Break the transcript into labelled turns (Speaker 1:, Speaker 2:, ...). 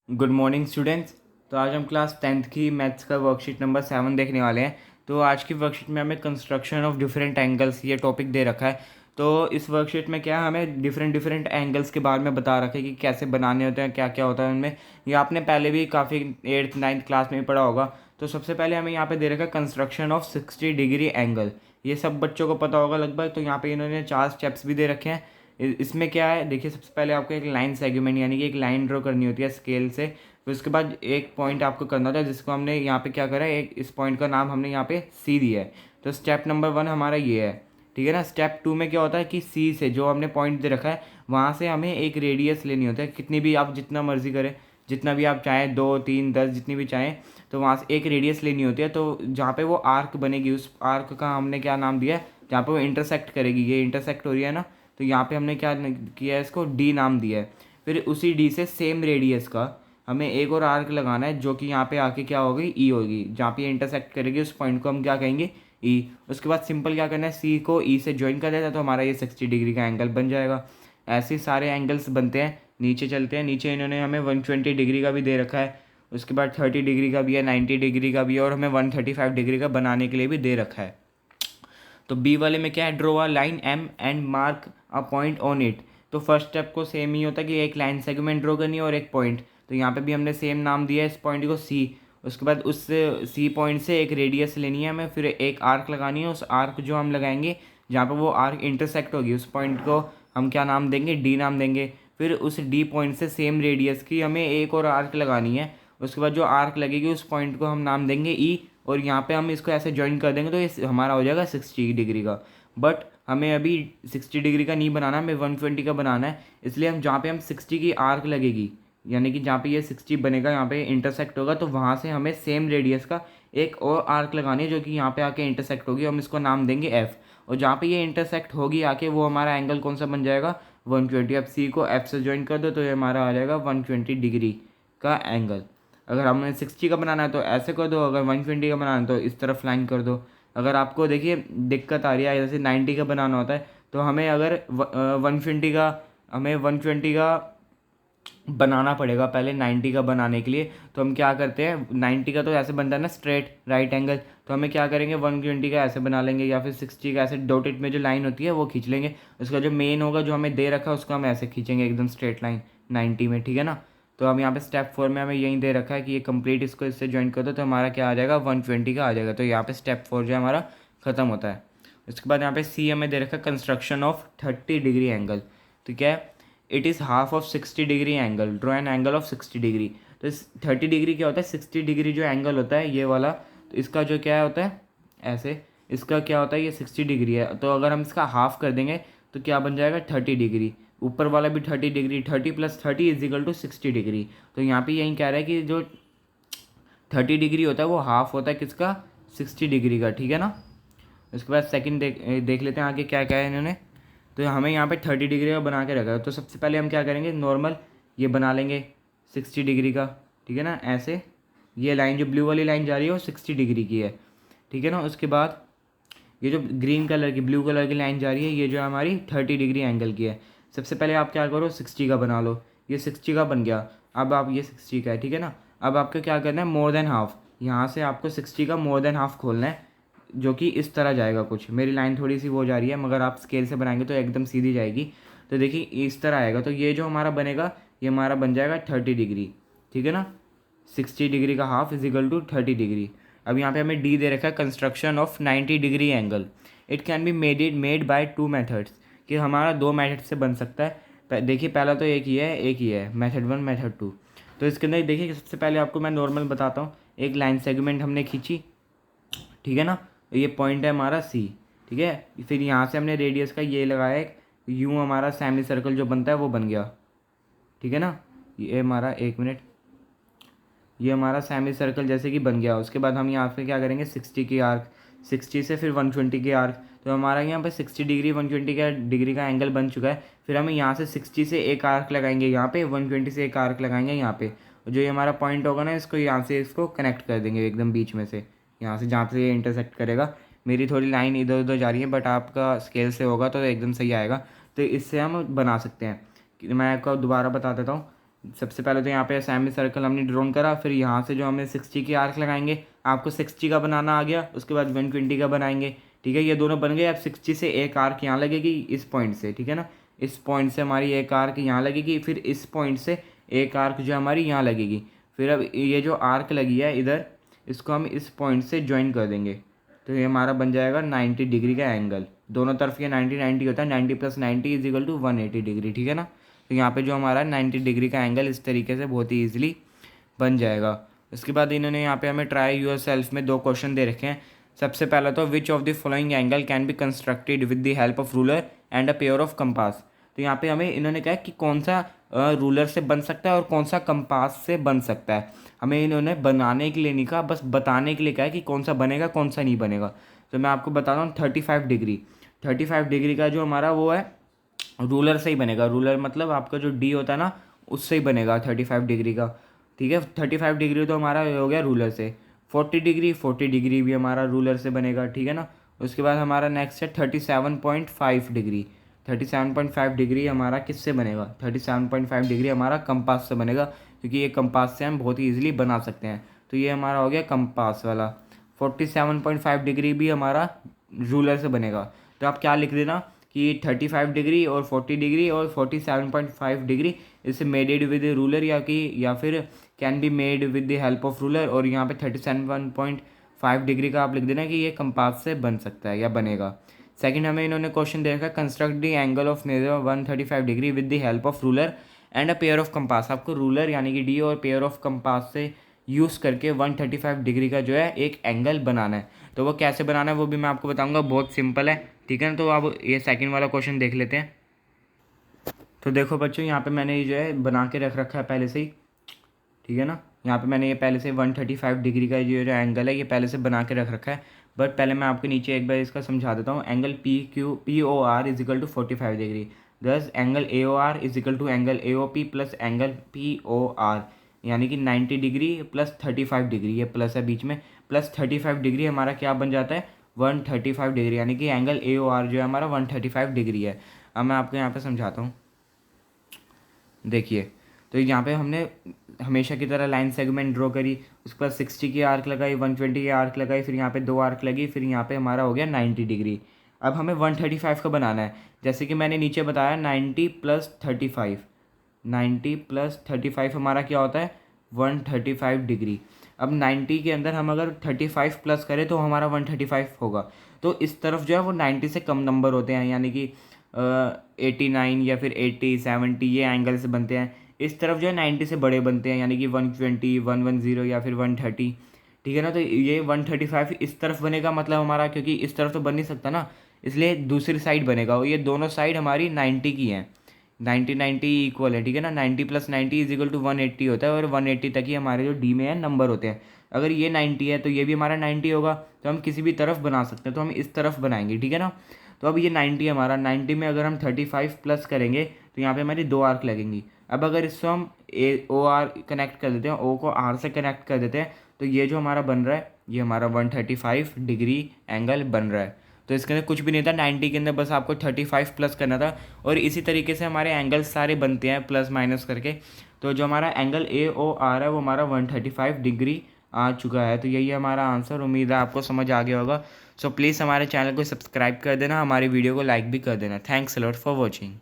Speaker 1: Good morning students. तो आज हम क्लास 10th की मैथ्स का वर्कशीट नंबर 7 देखने वाले हैं। तो आज की वर्कशीट में हमें कंस्ट्रक्शन ऑफ डिफरेंट एंगल्स ये टॉपिक दे रखा है। तो इस वर्कशीट में क्या है, हमें डिफरेंट डिफरेंट एंगल्स के बारे में बता रखा है कि कैसे बनाने होते हैं, क्या क्या होता है उनमें। ये आपने पहले भी काफ़ी 8th 9th क्लास में भी पढ़ा होगा। तो सबसे पहले हमें यहाँ पे दे रखा है कंस्ट्रक्शन ऑफ 60 डिग्री एंगल। ये सब बच्चों को पता होगा लगभग। तो यहाँ पे इन्होंने 4 स्टेप्स भी दे रखे हैं। इसमें क्या है, देखिए सबसे पहले आपको एक लाइन सेगमेंट यानी कि एक लाइन ड्रॉ करनी होती है स्केल से। फिर उसके बाद एक पॉइंट आपको करना होता है जिसको हमने यहाँ पे क्या करा है, एक इस पॉइंट का नाम हमने यहाँ पे सी दिया है। तो स्टेप नंबर 1 हमारा ये है, ठीक है ना। स्टेप 2 में क्या होता है कि सी से जो हमने पॉइंट दे रखा है वहाँ से हमें एक रेडियस लेनी होती है, कितनी भी आप जितना मर्जी करें, जितना भी आप चाहें, 2 3 10 जितनी भी चाहें। तो वहाँ से एक रेडियस लेनी होती है। तो जहाँ पे वो आर्क बनेगी उस आर्क का हमने क्या नाम दिया है, जहाँ पे वो इंटरसेक्ट करेगी, ये इंटरसेक्ट हो रही है ना, तो यहाँ पे हमने क्या किया है, इसको डी नाम दिया है। फिर उसी डी से सेम रेडियस का हमें एक और आर्क लगाना है जो कि यहाँ पे आके क्या होगी, ई होगी। जहाँ पे इंटरसेक्ट करेगी उस पॉइंट को हम क्या कहेंगे, ई। उसके बाद सिंपल क्या करना है, सी को ई से ज्वाइन कर देता है तो हमारा ये 60 डिग्री का एंगल बन जाएगा। ऐसे ही सारे एंगल्स बनते हैं। नीचे चलते हैं, नीचे इन्होंने हमें 120 डिग्री का भी दे रखा है। उसके बाद 30 डिग्री का भी है, 90 डिग्री का भी है, और हमें 135 डिग्री का बनाने के लिए भी दे रखा है। तो बी वाले में क्या है, draw a line M and mark a point on it. तो फर्स्ट स्टेप को सेम ही होता है कि एक लाइन सेगमेंट ड्रॉ करनी है और एक पॉइंट। तो यहाँ पे भी हमने सेम नाम दिया है इस पॉइंट को सी। उसके बाद उस सी पॉइंट से एक रेडियस लेनी है हमें, फिर एक आर्क लगानी है। उस आर्क जो हम लगाएंगे जहाँ पे वो आर्क इंटरसेक्ट होगी उस पॉइंट को हम क्या नाम देंगे, डी नाम देंगे। फिर उस डी पॉइंट से सेम रेडियस की हमें एक और आर्क लगानी है। उसके बाद जो आर्क लगेगी उस पॉइंट को हम नाम देंगे ई, और यहाँ पे हम इसको ऐसे ज्वाइन कर देंगे तो ये हमारा हो जाएगा 60 डिग्री का। बट हमें अभी 60 डिग्री का नहीं बनाना, हमें 120 का बनाना है। इसलिए हम जहाँ पे हम 60 की आर्क लगेगी, यानी कि जहाँ पे ये 60 बनेगा, यहाँ पे इंटरसेक्ट होगा, तो वहाँ से हमें सेम रेडियस का एक और आर्क लगानी है जो कि यहाँ पे आके इंटरसेक्ट होगी। हम इसको नाम देंगे एफ। और जहाँ पे ये इंटरसेक्ट होगी आके वो हमारा एंगल कौन सा बन जाएगा, 120। अब सी को एफ से ज्वाइन कर दो तो ये हमारा आ जाएगा 120 डिग्री का एंगल। अगर हमें 60 का बनाना है तो ऐसे कर दो, अगर 120 का बनाना है तो इस तरफ लाइन कर दो। अगर आपको देखिए दिक्कत आ रही है, जैसे 90 का बनाना होता है तो हमें अगर 120 का, हमें 120 का बनाना पड़ेगा पहले 90 का बनाने के लिए। तो हम क्या करते हैं, 90 का तो ऐसे बनता है ना स्ट्रेट राइट एंगल, तो हमें क्या करेंगे 120 का ऐसे बना लेंगे, या फिर 60 का ऐसे डॉटेड में जो लाइन होती है वो खींच लेंगे। उसका जो मेन होगा जो हमें दे रखा है उसको हम ऐसे खींचेंगे एकदम स्ट्रेट लाइन 90 में, ठीक है ना। तो हम यहाँ पे स्टेप 4 में हमें यही दे रखा है कि ये कंप्लीट इसको इससे ज्वाइन कर दो तो हमारा क्या आ जाएगा, 120 का आ जाएगा। तो यहाँ पे स्टेप 4 जो है हमारा ख़त्म होता है। उसके बाद यहाँ पे सी हमें दे रखा है कंस्ट्रक्शन ऑफ 30 डिग्री एंगल। तो क्या है, it is half of 60 degree angle, draw an angle of 60 degree. तो इस 30 डिग्री क्या होता है, 60 डिग्री जो एंगल होता है ये वाला, तो इसका जो क्या होता है ऐसे, इसका क्या होता है, ये 60 डिग्री है। तो अगर हम इसका हाफ कर देंगे तो क्या बन जाएगा, 30 डिग्री। ऊपर वाला भी 30 degree, 30 + 30 is equal to 60 degree. तो यहाँ पे यही कह रहा है कि जो 30 डिग्री होता है वो हाफ होता है किसका, 60 डिग्री का, ठीक है ना। उसके बाद सेकंड देख लेते हैं आगे क्या क्या है इन्होंने। तो हमें यहाँ पे 30 डिग्री का बना के रखा है। तो सबसे पहले हम क्या करेंगे, नॉर्मल ये बना लेंगे 60 डिग्री का, ठीक है ना। ऐसे ये लाइन जो ब्लू वाली लाइन जा रही है वो 60 डिग्री की है, ठीक है ना। उसके बाद ये जो ग्रीन कलर की ब्लू कलर की लाइन जा रही है ये जो हमारी 30 डिग्री एंगल की है। सबसे पहले आप क्या करो, 60 का बना लो। ये 60 का बन गया। अब आप ये 60 का है, ठीक है ना। अब आपको क्या करना है, मोर देन हाफ, यहाँ से आपको 60 का मोर देन हाफ खोलना है, जो कि इस तरह जाएगा कुछ। मेरी लाइन थोड़ी सी वो जा रही है मगर आप स्केल से बनाएंगे तो एकदम सीधी जाएगी। तो देखिए इस तरह आएगा। तो ये जो हमारा बनेगा ये हमारा बन जाएगा 30 डिग्री, ठीक है ना। 60 डिग्री का half is equal to 30 degree. अब यहाँ पे हमें डी दे रखा है construction of 90 degree angle. It can be made by 2 methods, कि हमारा 2 मेथड से बन सकता है। देखिए पहला तो एक ही है मेथड 1 मेथड 2। तो इसके अंदर देखिए सबसे पहले आपको मैं नॉर्मल बताता हूँ। एक लाइन सेगमेंट हमने खींची, ठीक है ना। ये पॉइंट है हमारा सी, ठीक है। फिर यहाँ से हमने रेडियस का ये लगाया एक, यूँ हमारा सेमी सर्कल जो बनता है वो बन गया, ठीक है ना। ये हमारा 1 मिनट, ये हमारा सेमी सर्कल जैसे कि बन गया। उसके बाद हम यहाँ पे क्या करेंगे, 60 की आर्क, 60 से फिर 120 की आर्क। तो हमारा यहाँ पे 60 डिग्री 120 का डिग्री का एंगल बन चुका है। फिर हमें यहाँ से 60 से एक आर्क लगाएंगे यहाँ पे, 120 से एक आर्क लगाएंगे यहाँ पे। और जो ये हमारा पॉइंट होगा ना, इसको यहाँ से इसको कनेक्ट कर देंगे एकदम बीच में से, यहाँ से जहाँ से ये इंटरसेक्ट करेगा। मेरी थोड़ी लाइन इधर उधर जा रही है बट आपका स्केल से होगा तो एकदम सही आएगा। तो इससे हम बना सकते हैं। मैं आपको दोबारा बता देता हूँ। सबसे पहले तो यहाँ पे सेमी सर्कल हमने ड्रॉन करा, फिर यहाँ से जो हमें 60 की आर्क लगाएंगे, आपको 60 का बनाना आ गया, उसके बाद 120 का बनाएंगे। ठीक है, ये दोनों बन गए। अब 60 से एक आर्क यहाँ लगेगी इस पॉइंट से, ठीक है ना, इस पॉइंट से हमारी एक आर्क यहाँ लगेगी, फिर इस पॉइंट से एक आर्क जो हमारी यहाँ लगेगी। फिर अब ये जो आर्क लगी है इधर, इसको हम इस पॉइंट से ज्वाइन कर देंगे, तो ये हमारा बन जाएगा 90 डिग्री का एंगल। दोनों तरफ ये 90 होता है, 90 + 90 = 180 डिग्री, ठीक है ना। तो यहाँ पे जो हमारा 90 डिग्री का एंगल इस तरीके से बहुत ही ईजिली बन जाएगा। उसके बाद इन्होंने यहाँ पे हमें ट्राई यूर सेल्फ में 2 क्वेश्चन दे रखे हैं। सबसे पहला तो which of the following angle can be constructed with the help of ruler and a pair of compass. तो यहाँ पे हमें इन्होंने कहा कि कौन सा रूलर से बन सकता है और कौन सा कंपास से बन सकता है। हमें इन्होंने बनाने के लिए नहीं कहा, बस बताने के लिए कहा है कि कौन सा बनेगा कौन सा नहीं बनेगा। तो मैं आपको बता रहा हूँ 35 डिग्री का जो हमारा वो है रूलर से ही बनेगा। रूलर मतलब आपका जो डी होता है ना, उससे ही बनेगा 35 डिग्री का। ठीक है, 35 डिग्री तो हमारा हो गया रूलर से। 40 डिग्री भी हमारा रूलर से बनेगा, ठीक है ना। उसके बाद हमारा नेक्स्ट है 37.5 डिग्री। 37.5 डिग्री हमारा किससे बनेगा? 37.5 डिग्री हमारा कंपास से बनेगा, क्योंकि ये कंपास से हम बहुत ही ईजिली बना सकते हैं। तो ये हमारा हो गया कंपास वाला। 47.5 डिग्री भी हमारा रूलर से बनेगा। तो आप क्या लिख देना कि 35 डिग्री और 40 डिग्री और 47.5 डिग्री इसे मेडेड विद रूलर या फिर can be made with the help of ruler. और यहाँ पे 37.5 डिग्री का आप लिख देना कि ये कंपास से बन सकता है या बनेगा। सेकंड हमें इन्होंने क्वेश्चन दे रखा है construct the angle of measure 135 degree with the help of ruler and a pair of compass. आपको रूलर यानी कि डी और पेयर ऑफ कंपास से यूज़ करके 135 डिग्री का जो है एक एंगल बनाना है। तो वो कैसे बनाना है वो भी मैं आपको बताऊंगा, बहुत सिंपल है, ठीक है ना। तो अब ये सेकंड वाला क्वेश्चन देख लेते हैं। तो देखो बच्चों, यहाँ पे मैंने ये जो है बना के रख रखा है पहले से ही, ठीक है ना। यहाँ पे मैंने ये पहले से 135 डिग्री का जो एंगल है ये पहले से बना के रख रखा है। बट पहले मैं आपके नीचे एक बार इसका समझा देता हूँ। Angle POR = 45 degree. Thus angle AOR = angle AOP plus angle POR, यानी कि 90 डिग्री प्लस 35 डिग्री, ये प्लस है बीच में, प्लस 35 डिग्री हमारा क्या बन जाता है 135 डिग्री, यानी कि एंगल AOR जो है हमारा 135 डिग्री है। अब मैं आपको यहाँ पे समझाता हूँ, देखिए। तो यहाँ पे हमने हमेशा की तरह लाइन सेगमेंट ड्रॉ करी, उसके बाद 60 की आर्क लगाई, 120 की आर्क लगाई, फिर यहाँ पे 2 आर्क लगी, फिर यहाँ पे हमारा हो गया 90 डिग्री। अब हमें 135 का बनाना है, जैसे कि मैंने नीचे बताया 90 + 35, 90 + 35 हमारा क्या होता है 135 डिग्री। अब 90 के अंदर हम अगर 35 प्लस करें तो हमारा 135 होगा। तो इस तरफ जो है वो 90 से कम नंबर होते हैं, यानी कि 89 या फिर 80, 70 ये एंगल से बनते हैं। इस तरफ जो है 90 से बड़े बनते हैं, यानी कि 120, 110 या फिर 130, ठीक है ना। तो ये 135 इस तरफ बनेगा, मतलब हमारा, क्योंकि इस तरफ तो बन नहीं सकता ना, इसलिए दूसरी साइड बनेगा। और ये दोनों साइड हमारी 90 की हैं, 90 इक्वल है, ठीक है ना। 90 + 90 = 180 होता है, और 180 तक ही हमारे जो डी में है नंबर होते हैं। अगर ये 90 है तो ये भी हमारा 90 होगा, तो हम किसी भी तरफ बना सकते हैं, तो हम इस तरफ बनाएंगे, ठीक है ना। तो अब ये 90 है हमारा, 90 में अगर हम 35 प्लस करेंगे तो यहाँ पे हमारी 2 आर्क लगेंगी। अब अगर इसको हम OR कनेक्ट कर देते हैं, O को R से कनेक्ट कर देते हैं, तो ये जो हमारा बन रहा है ये हमारा 135 डिग्री एंगल बन रहा है। तो इसके अंदर कुछ भी नहीं था, 90 के अंदर बस आपको 35 प्लस करना था। और इसी तरीके से हमारे एंगल सारे बनते हैं प्लस माइनस करके। तो जो हमारा एंगल AOR है वो हमारा 135 डिग्री आ चुका है। तो यही हमारा आंसर। उम्मीद है आपको समझ आ गया होगा। सो प्लीज़ हमारे चैनल को सब्सक्राइब कर देना, हमारी वीडियो को लाइक भी कर देना। Thanks a lot for watching.